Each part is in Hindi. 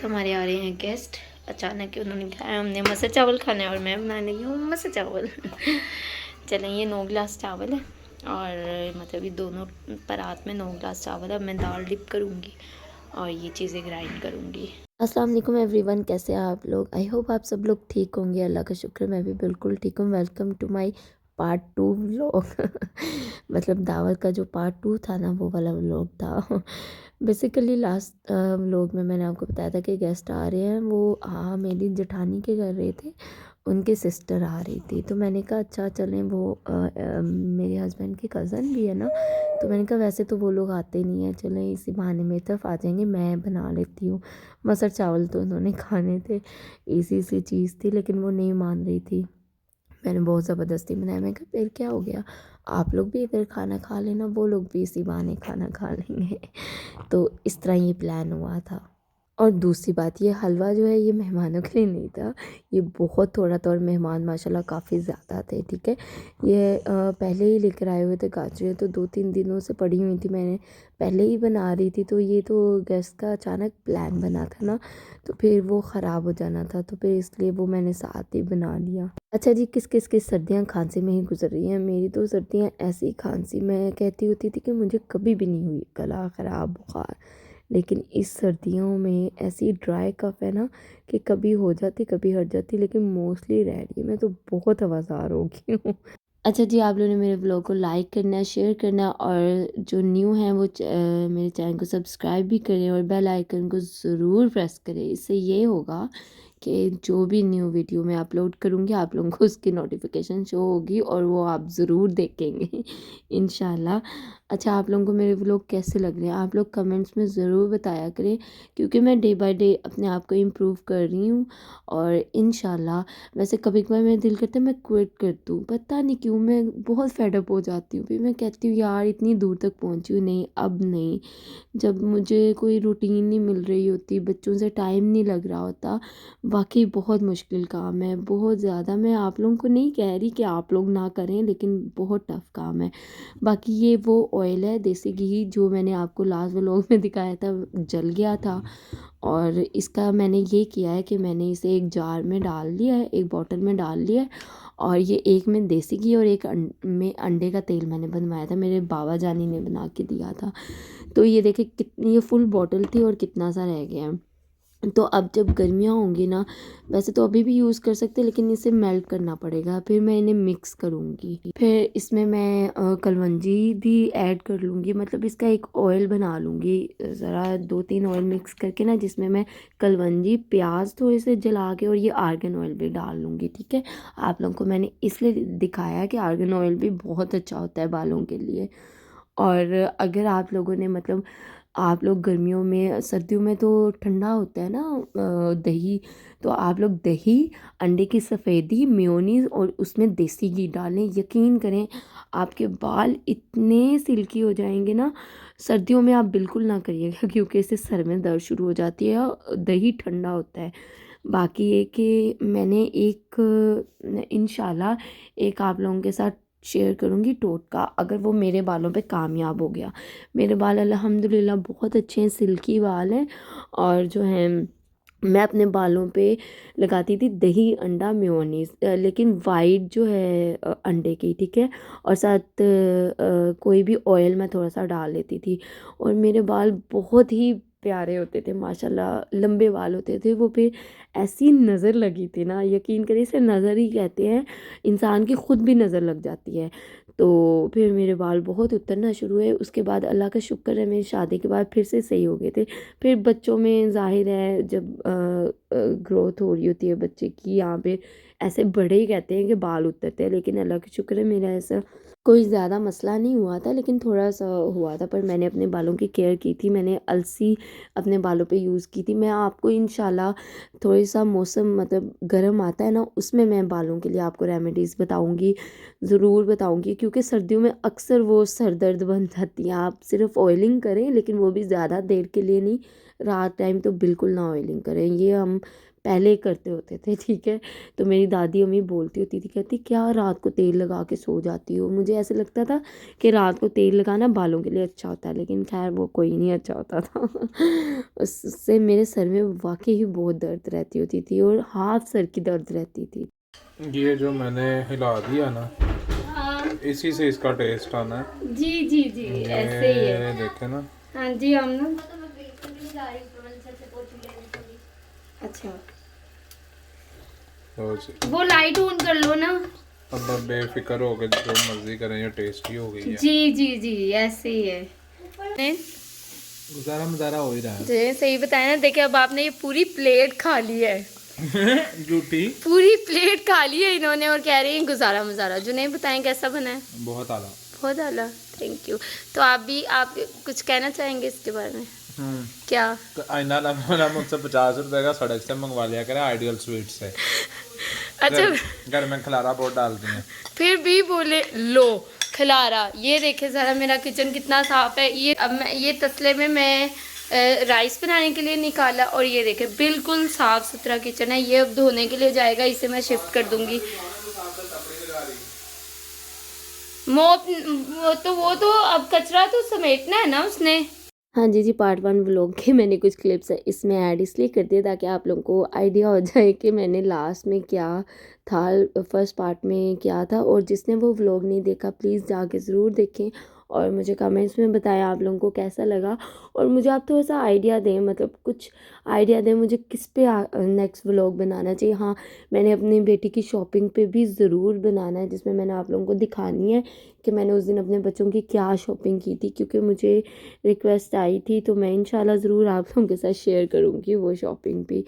हमारे आ रहे हैं गेस्ट। अचानक ही उन्होंने कहा हमने मसर चावल खाना है और मैं बनाने लगी हूँ मसर चावल। चलें, ये 9 गिलास चावल है और मतलब ये दोनों परात में 9 गिलास चावल है। अब मैं दाल डिप करूँगी और ये चीज़ें ग्राइंड करूँगी। अस्सलाम वालेकुम एवरीवन, कैसे हैं आप लोग? आई होप आप सब लोग ठीक होंगे। अल्लाह का शुक्र मैं भी बिल्कुल ठीक हूँ। Welcome to my part 2 vlog. मतलब दावत का जो पार्ट 2 था ना, वो वाला व्लॉग था। बेसिकली लास्ट व्लॉग में मैंने आपको बताया था कि गेस्ट आ रहे हैं। वो हाँ, मेरी जेठानी के घर रहे थे, उनके सिस्टर आ रही थी। तो मैंने कहा अच्छा चलें, वो मेरे हस्बैंड की कज़न भी है ना, तो मैंने कहा वैसे तो वो लोग आते नहीं हैं, चलें इसी बहाने मेरी तरफ आ जाएंगे, मैं बना लेती हूँ। मसर चावल तो उन्होंने खाने थे, इसी सी चीज़ थी, लेकिन वो नहीं मान रही थी। मैंने बहुत ज़बरदस्ती बनाया। मैं कहा फिर क्या हो गया, आप लोग भी इधर खाना खा लेना, वो लोग भी इसी बहाने खाना खा लेंगे। तो इस तरह ये प्लान हुआ था। और दूसरी बात, ये हलवा जो है ये मेहमानों के लिए नहीं था, ये बहुत थोड़ा था और मेहमान माशाल्लाह काफ़ी ज़्यादा थे। ठीक है, ये पहले ही लेकर आए हुए थे गाजरें, तो 2-3 दिनों से पड़ी हुई थी, मैंने पहले ही बना रही थी। तो ये तो गेस्ट का अचानक प्लान बना था ना, तो फिर वो ख़राब हो जाना था, तो फिर इसलिए वो मैंने साथ ही बना लिया। अच्छा जी, किस किस की सर्दियाँ खांसी में ही गुजर रही हैं? मेरी तो सर्दियाँ ऐसी खांसी, मैं कहती होती थी कि मुझे कभी भी नहीं हुई गला ख़राब बुखार, लेकिन इस सर्दियों में ऐसी ड्राई कफ़ है ना कि कभी हो जाती कभी हट जाती, लेकिन मोस्टली रह रही है। मैं तो बहुत हवासार हो गई हूँ। अच्छा जी, आप लोगों ने मेरे ब्लॉग को लाइक करना है, शेयर करना है, और जो न्यू हैं वो मेरे चैनल को सब्सक्राइब भी करें और बेल आइकन को ज़रूर प्रेस करें। इससे ये होगा कि जो भी न्यू वीडियो मैं अपलोड करूँगी आप लोगों को उसकी नोटिफिकेशन शो होगी और वो आप ज़रूर देखेंगे इंशाल्लाह। अच्छा, आप लोगों को मेरे व्लॉग कैसे लग रहे हैं आप लोग कमेंट्स में ज़रूर बताया करें, क्योंकि मैं डे बाय डे अपने आप को इम्प्रूव कर रही हूँ। और इंशाल्लाह, वैसे कभी कभार मेरा दिल करता है मैं क्विट कर दूँ, पता नहीं क्यों, मैं बहुत फेडअप हो जाती हूँ। फिर मैं कहती हूँ यार इतनी दूर तक पहुँची हूँ, नहीं अब नहीं। जब मुझे कोई रूटीन नहीं मिल रही होती, बच्चों से टाइम नहीं लग रहा होता, वाकई बहुत मुश्किल काम है, बहुत ज़्यादा। मैं आप लोगों को नहीं कह रही कि आप लोग ना करें, लेकिन बहुत टफ़ काम है। बाकी ये वो ऑयल है देसी घी जो मैंने आपको लास्ट व्लॉग में दिखाया था, जल गया था। और इसका मैंने ये किया है कि मैंने इसे एक जार में डाल लिया है, एक बॉटल में डाल लिया है, और ये एक में देसी घी और एक में अंडे का तेल मैंने बनवाया था, मेरे बाबा जानी ने बना के दिया था। तो ये देखिए कितनी, ये फुल बॉटल थी और कितना सा रह गया है। तो अब जब गर्मियाँ होंगी ना, वैसे तो अभी भी यूज़ कर सकते हैं, लेकिन इसे मेल्ट करना पड़ेगा, फिर मैं इन्हें मिक्स करूँगी। फिर इसमें मैं कलवंजी भी ऐड कर लूँगी, मतलब इसका एक ऑयल बना लूँगी ज़रा 2-3 ऑयल मिक्स करके ना, जिसमें मैं कलवंजी, प्याज थोड़े से जला के और ये आर्गन ऑयल भी डाल लूँगी। ठीक है, आप लोगों को मैंने इसलिए दिखाया है कि आर्गन ऑयल भी बहुत अच्छा होता है बालों के लिए। और अगर आप लोगों ने मतलब, आप लोग गर्मियों में, सर्दियों में तो ठंडा होता है ना, दही, तो आप लोग दही, अंडे की सफ़ेदी, मेयोनीज़ और उसमें देसी घी डालें, यकीन करें आपके बाल इतने सिल्की हो जाएंगे ना। सर्दियों में आप बिल्कुल ना करिएगा क्योंकि इससे सर में दर्द शुरू हो जाती है और दही ठंडा होता है। बाकी ये कि मैंने एक इंशाल्लाह एक आप लोगों के साथ शेयर करूँगी टोटका, अगर वो मेरे बालों पे कामयाब हो गया। मेरे बाल अल्हम्दुलिल्लाह बहुत अच्छे हैं, सिल्की बाल हैं। और जो है, मैं अपने बालों पे लगाती थी दही, अंडा, मेयोनीज़, लेकिन वाइट जो है अंडे की, ठीक है, और साथ कोई भी ऑयल मैं थोड़ा सा डाल लेती थी, और मेरे बाल बहुत ही प्यारे होते थे माशाल्लाह, लंबे बाल होते थे वो। फिर ऐसी नज़र लगी थी ना, यकीन करिए इसे नज़र ही कहते हैं, इंसान की खुद भी नज़र लग जाती है। तो फिर मेरे बाल बहुत उतरना शुरू हुए। उसके बाद अल्लाह का शुक्र है मेरी शादी के बाद फिर से सही हो गए थे। फिर बच्चों में ज़ाहिर है जब ग्रोथ हो रही होती है बच्चे की, यहाँ पे ऐसे बड़े ही कहते हैं कि बाल उतरते हैं, लेकिन अल्लाह का शुक्र है मेरा ऐसा कोई ज़्यादा मसला नहीं हुआ था, लेकिन थोड़ा सा हुआ था। पर मैंने अपने बालों की केयर की थी, मैंने अलसी अपने बालों पे यूज़ की थी। मैं आपको इंशाल्लाह थोड़ी सा मौसम मतलब गर्म आता है ना, उसमें मैं बालों के लिए आपको रेमेडीज़ बताऊँगी, ज़रूर बताऊँगी, क्योंकि सर्दियों में अक्सर वो सर दर्द बन जाती है। आप सिर्फ ऑयलिंग करें, लेकिन वो भी ज़्यादा देर के लिए नहीं, रात टाइम तो बिल्कुल ना ऑयलिंग करें, ये हम पहले करते होते थे, ठीक है। तो मेरी दादी अम्मी बोलती होती थी, कहती क्या रात को तेल लगा के सो जाती हो। मुझे ऐसे लगता था कि रात को तेल लगाना बालों के लिए अच्छा होता है, लेकिन खैर वो कोई नहीं अच्छा होता था। उससे मेरे सर में वाकई ही बहुत दर्द रहती होती थी और हाफ सर की दर्द रहती थी। ये जो मैंने हिला दिया ना, हाँ इसी से इसका टेस्ट आना है। जी जी जी, ऐसे ही है। ये देखे ना। हाँ जी, हम ना अच्छा तो वो लाइट ऑन कर लो ना। अब बेफिक्र हो के जो मर्जी करें, ये टेस्टी हो गई है। जी जी जी, ऐसे ही है। गुजारा मुजारा हो ही रहा है। जी सही बताया ना। देखिए अब आपने ये पूरी प्लेट खा ली है। झूठी। पूरी प्लेट खा ली है इन्होंने और कह रही है गुजारा मुजारा। जो नहीं बताएं कैसा बना है। बहुत आला। बहुत आला, थैंक यू। तो आप कुछ कहना चाहेंगे इसके बारे में? क्या? तो आईना वाला मुझसे 50 रुपए का सड़क से मंगवा लिया करे, आइडियल स्वीट से। अच्छा घर में खलारा बहुत डालती हैं। फिर भी बोले लो खिलारा। ये देखे ज़रा मेरा किचन कितना साफ है। ये अब मैं ये तसले में मैं राइस बनाने के लिए निकाला और ये देखे बिल्कुल साफ सुथरा किचन है। ये अब धोने के लिए जाएगा, इसे मैं शिफ्ट कर दूंगी। मोप वो तो अब कचरा तो समेटना है ना उसने। हाँ जी पार्ट 1 व्लॉग के मैंने कुछ क्लिप्स इसमें ऐड इसलिए कर दिया ताकि आप लोगों को आइडिया हो जाए कि मैंने लास्ट में क्या था, फर्स्ट पार्ट में क्या था। और जिसने वो व्लॉग नहीं देखा प्लीज़ जाके ज़रूर देखें और मुझे कमेंट्स में बताएं आप लोगों को कैसा लगा। और मुझे आप थोड़ा सा आइडिया दें, मतलब कुछ आइडिया दें मुझे किस पे नेक्स्ट व्लॉग बनाना चाहिए। हाँ, मैंने अपनी बेटी की शॉपिंग पे भी ज़रूर बनाना है, जिसमें मैंने आप लोगों को दिखानी है कि मैंने उस दिन अपने बच्चों की क्या शॉपिंग की थी, क्योंकि मुझे रिक्वेस्ट आई थी। तो मैं इंशाल्लाह ज़रूर आप लोगों के साथ शेयर करूँगी वो शॉपिंग भी।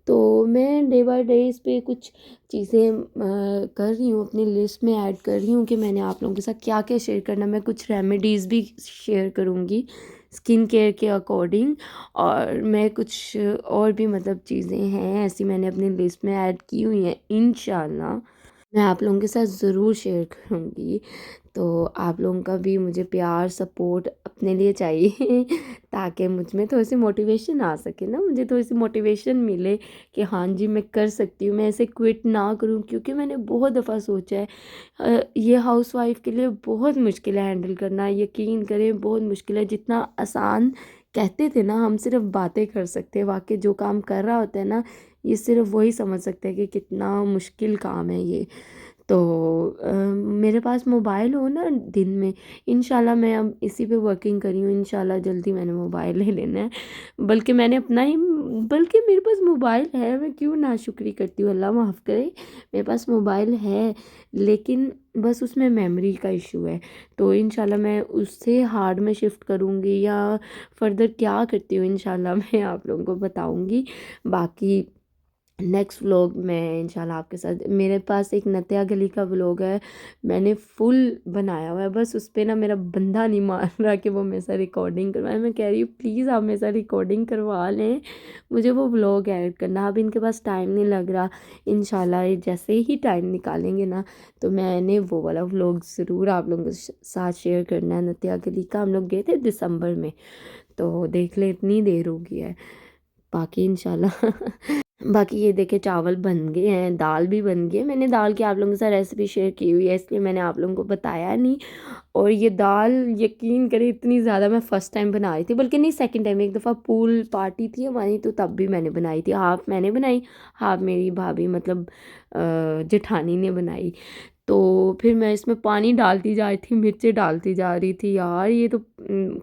तो मैं डे बाय डे इस पे कुछ चीज़ें कर रही हूँ, अपनी लिस्ट में ऐड कर रही हूँ कि मैंने आप लोगों के साथ क्या क्या शेयर करना। मैं कुछ रेमेडीज़ भी शेयर करूँगी स्किन केयर के अकॉर्डिंग, और मैं कुछ और भी मतलब चीज़ें हैं ऐसी मैंने अपनी लिस्ट में ऐड की हुई हैं। इंशाल्लाह मैं आप लोगों के साथ ज़रूर शेयर करूँगी। तो आप लोगों का भी मुझे प्यार सपोर्ट अपने लिए चाहिए ताकि मुझ में थोड़ी सी मोटिवेशन आ सके ना, मुझे थोड़ी सी मोटिवेशन मिले कि हाँ जी मैं कर सकती हूँ, मैं ऐसे क्विट ना करूँ। क्योंकि मैंने बहुत दफ़ा सोचा है ये हाउसवाइफ के लिए बहुत मुश्किल है हैंडल करना। यकीन करें बहुत मुश्किल है। जितना आसान कहते थे ना, हम सिर्फ बातें कर सकते हैं, वाकई जो काम कर रहा होता है ना ये सिर्फ वही समझ सकते हैं कि कितना मुश्किल काम है ये। तो मेरे पास मोबाइल हो ना दिन में, इंशाल्लाह मैं अब इसी पे वर्किंग करी हूँ। इंशाल्लाह जल्दी मैंने मोबाइल ले लेना है। बल्कि मैंने अपना ही, बल्कि मेरे पास मोबाइल है, मैं क्यों नाशुक्री करती हूँ, अल्लाह माफ़ करे। मेरे पास मोबाइल है लेकिन बस उसमें मेमोरी का इशू है। तो इंशाल्लाह मैं उससे हार्ड में शिफ्ट करूँगी या फर्दर क्या करती हूँ इंशाल्लाह मैं आप लोगों को बताऊँगी। बाकी नेक्स्ट व्लॉग में इंशाल्लाह आपके साथ, मेरे पास एक नत्या गली का व्लॉग है मैंने फुल बनाया हुआ है। बस उस पर ना मेरा बंदा नहीं मान रहा कि वो मेरे साथ रिकॉर्डिंग करवाए। मैं कह रही हूँ प्लीज़ आप मेरे साथ रिकॉर्डिंग करवा लें, मुझे वो व्लॉग ऐड करना। अब इनके पास टाइम नहीं लग रहा। इंशाल्लाह ये जैसे ही टाइम निकालेंगे ना तो मैंने वो वाला व्लॉग ज़रूर आप लोगों के साथ शेयर करना है। नत्या गली का हम लोग गए थे दिसंबर में, तो देख ले इतनी देर हो गई है। बाकी इंशाल्लाह बाकी ये देखे चावल बन गए हैं, दाल भी बन गई है। मैंने दाल की आप लोगों के साथ रेसिपी शेयर की हुई है इसलिए मैंने आप लोगों को बताया नहीं। और ये दाल यकीन करें इतनी ज़्यादा मैं फ़र्स्ट टाइम बना रही थी, बल्कि नहीं सेकंड टाइम। एक दफ़ा पूल पार्टी थी हमारी तो तब भी मैंने बनाई थी। हाफ़ मैंने बनाई, हाफ़ मेरी भाभी मतलब जेठानी ने बनाई। तो फिर मैं इसमें पानी डालती जा रही थी, मिर्चें डालती जा रही थी। यार ये तो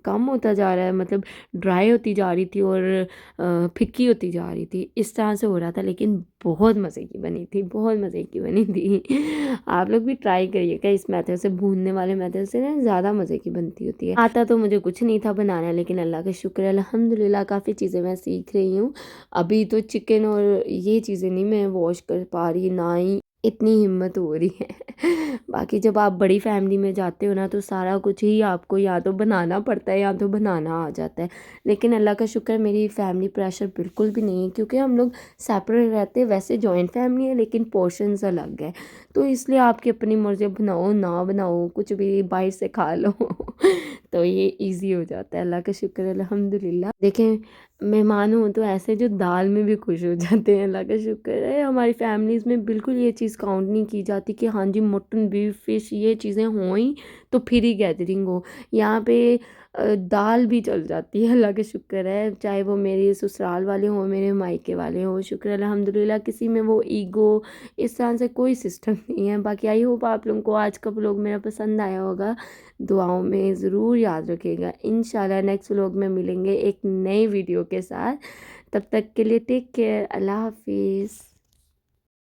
कम होता जा रहा है, मतलब ड्राई होती जा रही थी और फिक्की होती जा रही थी, इस तरह से हो रहा था। लेकिन बहुत मज़े की बनी थी, बहुत मज़े की बनी थी। आप लोग भी ट्राई करिएगा इस मेथड से, भूनने वाले मेथड से ना ज़्यादा मज़े की बनती होती है। आता तो मुझे कुछ नहीं था बनाना, लेकिन अल्लाह का शुक्र है अल्हम्दुलिल्लाह काफ़ी चीज़ें मैं सीख रही हूँ। अभी तो चिकन और ये चीज़ें नहीं मैं वॉश कर पा रही, ना ही इतनी हिम्मत हो रही है। बाकी जब आप बड़ी फैमिली में जाते हो ना तो सारा कुछ ही आपको या तो बनाना पड़ता है या तो बनाना आ जाता है। लेकिन अल्लाह का शुक्र है मेरी फैमिली प्रेशर बिल्कुल भी नहीं है, क्योंकि हम लोग सेपरेट रहते हैं। वैसे जॉइंट फैमिली है लेकिन पोर्शंस अलग है, तो इसलिए आपकी अपनी मर्ज़ी, बनाओ ना बनाओ कुछ भी बाहर से खा लो। तो ये इजी हो जाता है। अल्लाह का शुक्र है, अल्हम्दुलिल्लाह। देखें, मेहमान हो तो ऐसे जो दाल में भी खुश हो जाते हैं, अल्लाह का शुक्र है। हमारी फैमिलीज़ में बिल्कुल ये चीज़ काउंट नहीं की जाती कि हाँ जी मटन, बीफ, फ़िश ये चीज़ें हों ही तो फिर ही गैदरिंग हो। यहाँ पे दाल भी चल जाती है, अल्लाह का शुक्र है। चाहे वो मेरे ससुराल वाले हों, मेरे मायके वाले हों, शुक्र है अल्हम्दुलिल्लाह। किसी में वो ईगो इस तरह से कोई सिस्टम नहीं है। बाकी आई होप आप लोगों को आज का व्लॉग मेरा पसंद आया होगा। दुआओं में ज़रूर याद रखिएगा। इंशाल्लाह नेक्स्ट व्लॉग में मिलेंगे एक नई वीडियो के साथ। तब तक के लिए टेक केयर, अल्लाह हाफिज़।